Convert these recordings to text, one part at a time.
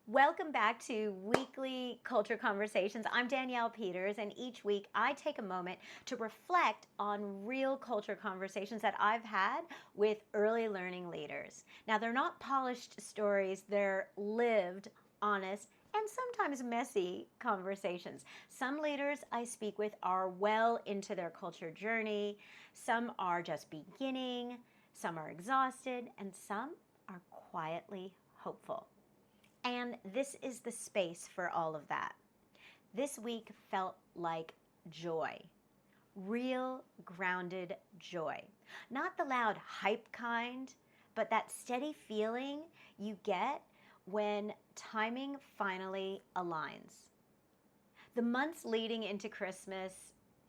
Welcome back to Weekly Culture Conversations. I'm Danielle Peters, and each week I take a moment to reflect on real culture conversations that I've had with early learning leaders. Now, they're not polished stories, they're lived, honest, and sometimes messy conversations. Some leaders I speak with are well into their culture journey, some are just beginning, some are exhausted, and some are quietly hopeful. And this is the space for all of that. This week felt like joy, real grounded joy. Not the loud hype kind, but that steady feeling you get when timing finally aligns. The months leading into Christmas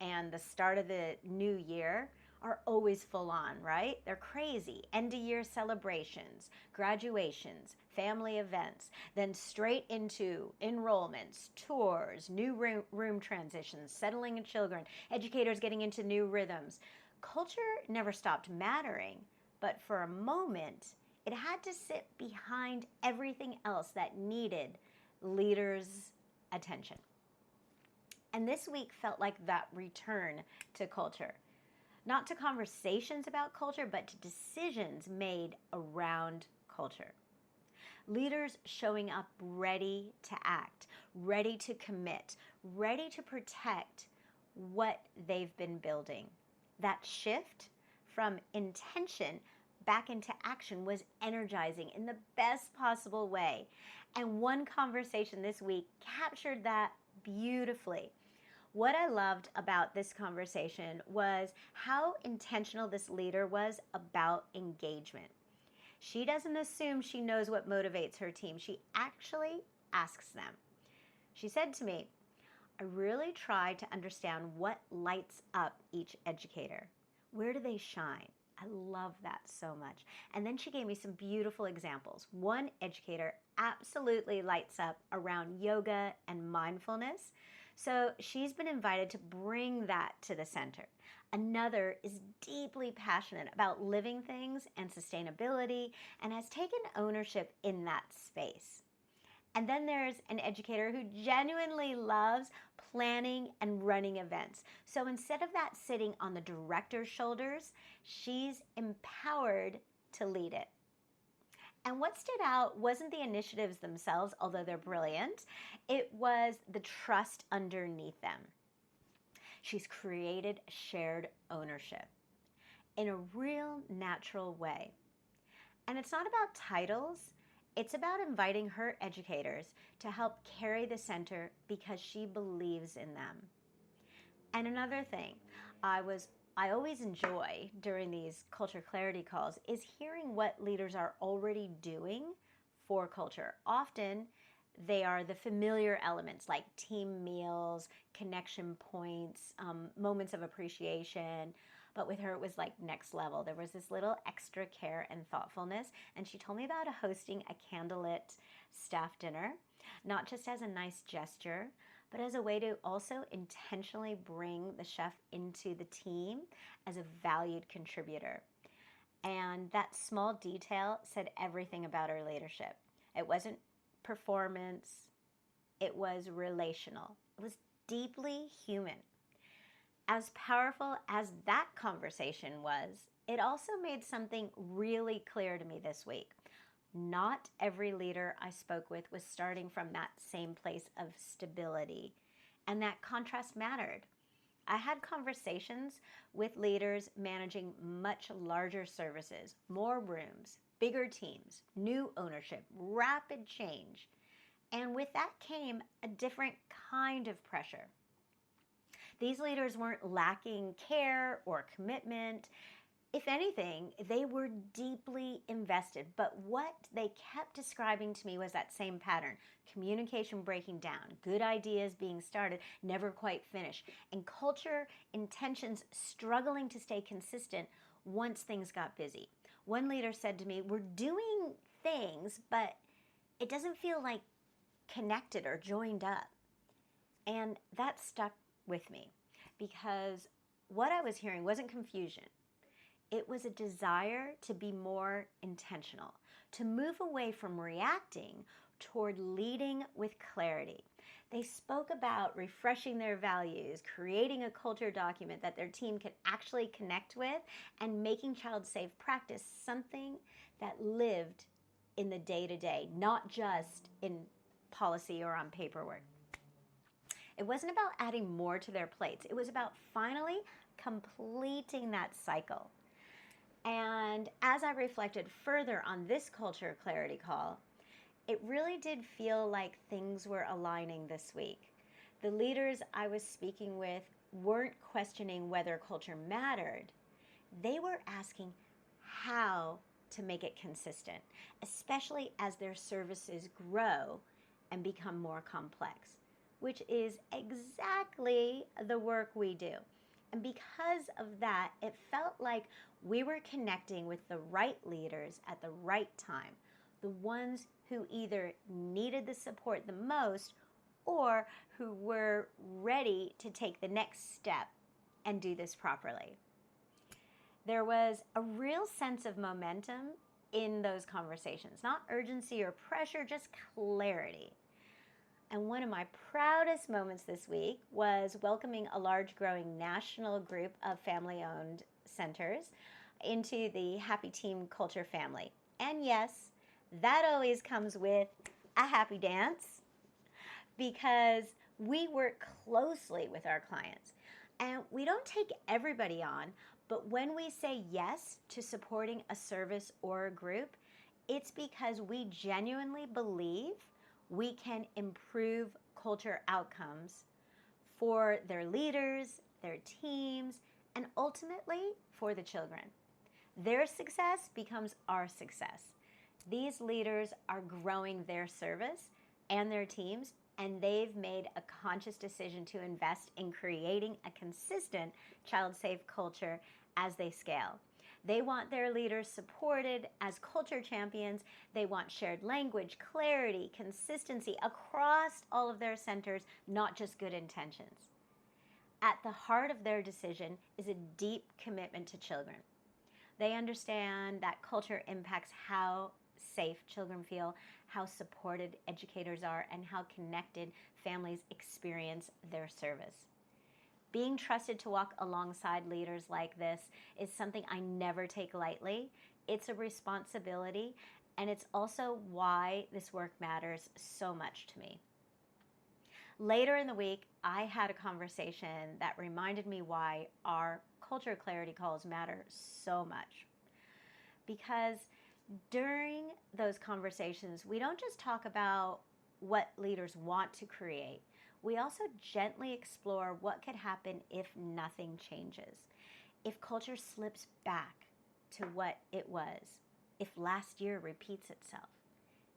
and the start of the new year are always full on, right? They're crazy. End of year celebrations, graduations, family events, then straight into enrollments, tours, new room transitions, settling in children, educators getting into new rhythms. Culture never stopped mattering, but for a moment, it had to sit behind everything else that needed leaders' attention. And this week felt like that return to culture. Not to conversations about culture, but to decisions made around culture. Leaders showing up ready to act, ready to commit, ready to protect what they've been building. That shift from intention back into action was energizing in the best possible way. And one conversation this week captured that beautifully. What I loved about this conversation was how intentional this leader was about engagement. She doesn't assume she knows what motivates her team. She actually asks them. She said to me, I really try to understand what lights up each educator. Where do they shine? I love that so much. And then she gave me some beautiful examples. One educator absolutely lights up around yoga and mindfulness. So she's been invited to bring that to the center. Another is deeply passionate about living things and sustainability and has taken ownership in that space. And then there's an educator who genuinely loves planning and running events. So instead of that sitting on the director's shoulders, she's empowered to lead it. And what stood out wasn't the initiatives themselves, although they're brilliant. It was the trust underneath them. She's created shared ownership in a real natural way. And it's not about titles. It's about inviting her educators to help carry the center because she believes in them. And another thing I always enjoy during these culture clarity calls is hearing what leaders are already doing for culture. Often they are the familiar elements like team meals, connection points, moments of appreciation. But with her, it was like next level. There was this little extra care and thoughtfulness. And she told me about hosting a candlelit staff dinner, not just as a nice gesture, but as a way to also intentionally bring the chef into the team as a valued contributor. And that small detail said everything about her leadership. It wasn't performance, it was relational. It was deeply human. As powerful as that conversation was, it also made something really clear to me this week. Not every leader I spoke with was starting from that same place of stability, and that contrast mattered. I had conversations with leaders managing much larger services, more rooms, bigger teams, new ownership, rapid change. And with that came a different kind of pressure. These leaders weren't lacking care or commitment. If anything, they were deeply invested. But what they kept describing to me was that same pattern. Communication breaking down, good ideas being started, never quite finished, and culture intentions struggling to stay consistent once things got busy. One leader said to me, we're doing things, but it doesn't feel like connected or joined up. And that stuck with me because what I was hearing wasn't confusion. It was a desire to be more intentional, to move away from reacting toward leading with clarity. They spoke about refreshing their values, creating a culture document that their team could actually connect with, and making child-safe practice something that lived in the day-to-day, not just in policy or on paperwork. It wasn't about adding more to their plates. It was about finally completing that cycle. And as I reflected further on this culture clarity call, it really did feel like things were aligning this week. The leaders I was speaking with weren't questioning whether culture mattered. They were asking how to make it consistent, especially as their services grow and become more complex, which is exactly the work we do. And because of that, it felt like we were connecting with the right leaders at the right time, the ones who either needed the support the most or who were ready to take the next step and do this properly. There was a real sense of momentum in those conversations, not urgency or pressure, just clarity. And one of my proudest moments this week was welcoming a large growing national group of family-owned centers into the Happy Team Culture family. And yes, that always comes with a happy dance because we work closely with our clients. And we don't take everybody on, but when we say yes to supporting a service or a group, it's because we genuinely believe we can improve culture outcomes for their leaders, their teams, and ultimately for the children. Their success becomes our success. These leaders are growing their service and their teams, and they've made a conscious decision to invest in creating a consistent child-safe culture as they scale. They want their leaders supported as culture champions. They want shared language, clarity, consistency across all of their centers, not just good intentions. At the heart of their decision is a deep commitment to children. They understand that culture impacts how safe children feel, how supported educators are, and how connected families experience their service. Being trusted to walk alongside leaders like this is something I never take lightly. It's a responsibility, and it's also why this work matters so much to me. Later in the week, I had a conversation that reminded me why our culture clarity calls matter so much. Because during those conversations, we don't just talk about what leaders want to create. We also gently explore what could happen if nothing changes, if culture slips back to what it was, if last year repeats itself.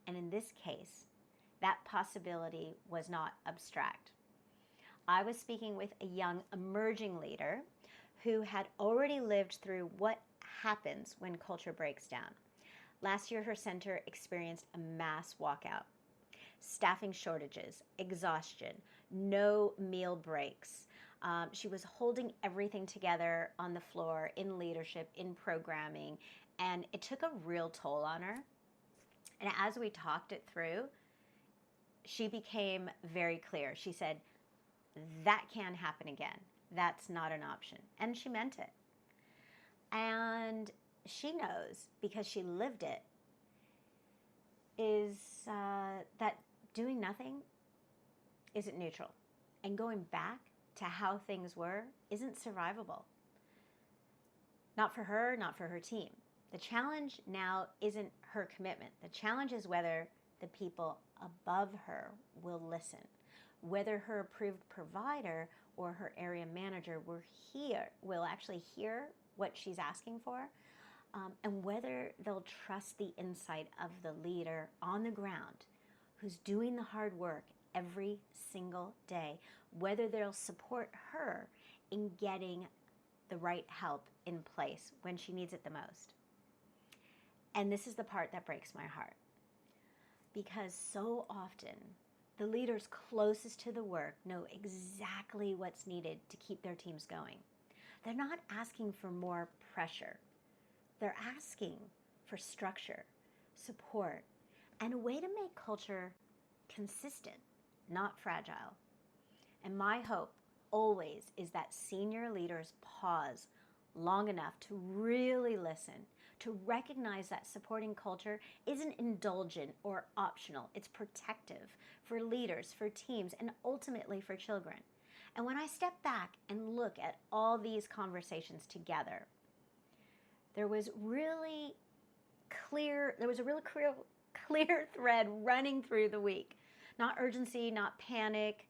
And in this case, that possibility was not abstract. I was speaking with a young emerging leader who had already lived through what happens when culture breaks down. Last year, her center experienced a mass walkout. Staffing shortages, exhaustion, no meal breaks. She was holding everything together on the floor, in leadership, in programming, and it took a real toll on her. And as we talked it through, she became very clear. She said, that can't happen again. That's not an option. And she meant it. And she knows, because she lived it, is that doing nothing isn't neutral. And going back to how things were isn't survivable. Not for her, not for her team. The challenge now isn't her commitment. The challenge is whether the people above her will listen, whether her approved provider or her area manager will actually hear what she's asking for, and whether they'll trust the insight of the leader on the ground who's doing the hard work every single day, whether they'll support her in getting the right help in place when she needs it the most. And this is the part that breaks my heart, because so often the leaders closest to the work know exactly what's needed to keep their teams going. They're not asking for more pressure. They're asking for structure support, and a way to make culture consistent, not fragile. And my hope always is that senior leaders pause long enough to really listen, to recognize that supporting culture isn't indulgent or optional. It's protective for leaders, for teams, and ultimately for children. And when I step back and look at all these conversations together, there was a really clear thread running through the week. Not urgency, not panic,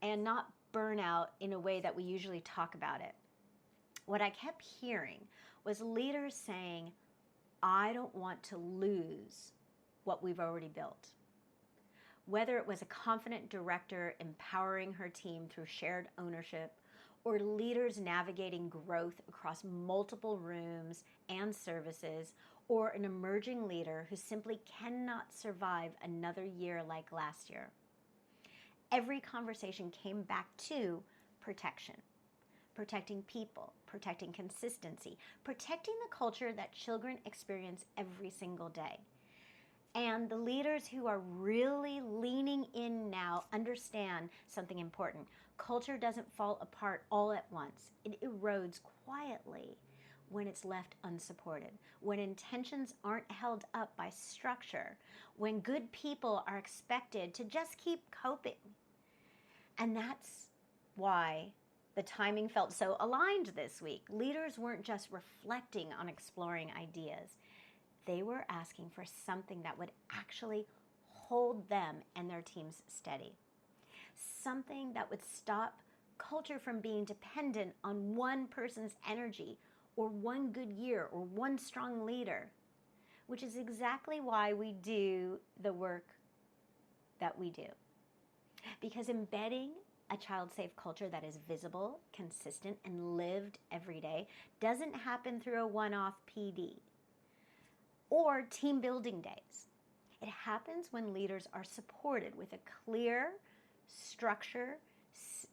and not burnout in a way that we usually talk about it. What I kept hearing was leaders saying, I don't want to lose what we've already built. Whether it was a confident director empowering her team through shared ownership, or leaders navigating growth across multiple rooms and services, or an emerging leader who simply cannot survive another year like last year. Every conversation came back to protection. Protecting people, protecting consistency, protecting the culture that children experience every single day. And the leaders who are really leaning in now understand something important. Culture doesn't fall apart all at once. It erodes quietly when it's left unsupported, when intentions aren't held up by structure, when good people are expected to just keep coping. And that's why the timing felt so aligned this week. Leaders weren't just reflecting on exploring ideas. They were asking for something that would actually hold them and their teams steady. Something that would stop culture from being dependent on one person's energy or one good year or one strong leader, which is exactly why we do the work that we do. Because embedding a child-safe culture that is visible, consistent, and lived every day doesn't happen through a one-off PD or team building days. It happens when leaders are supported with a clear structure,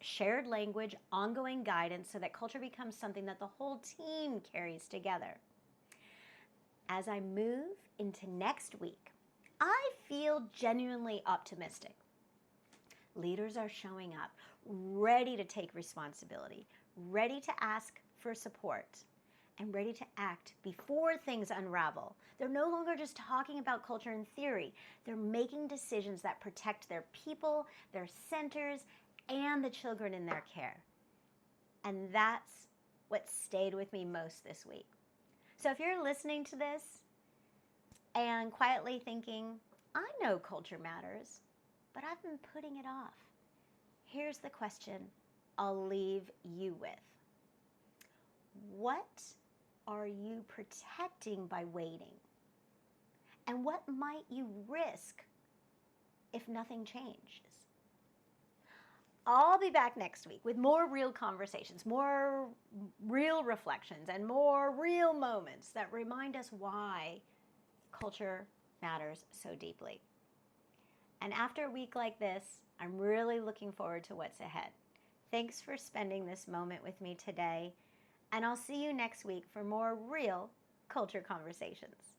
shared language, ongoing guidance, so that culture becomes something that the whole team carries together. As I move into next week, I feel genuinely optimistic. Leaders are showing up, ready to take responsibility, ready to ask for support, and ready to act before things unravel. They're no longer just talking about culture in theory. They're making decisions that protect their people, their centers, and the children in their care. And that's what stayed with me most this week. So if you're listening to this and quietly thinking, I know culture matters, but I've been putting it off, here's the question I'll leave you with. What are you protecting by waiting? And what might you risk if nothing changes? I'll be back next week with more real conversations, more real reflections, and more real moments that remind us why culture matters so deeply. And after a week like this, I'm really looking forward to what's ahead. Thanks for spending this moment with me today, and I'll see you next week for more real culture conversations.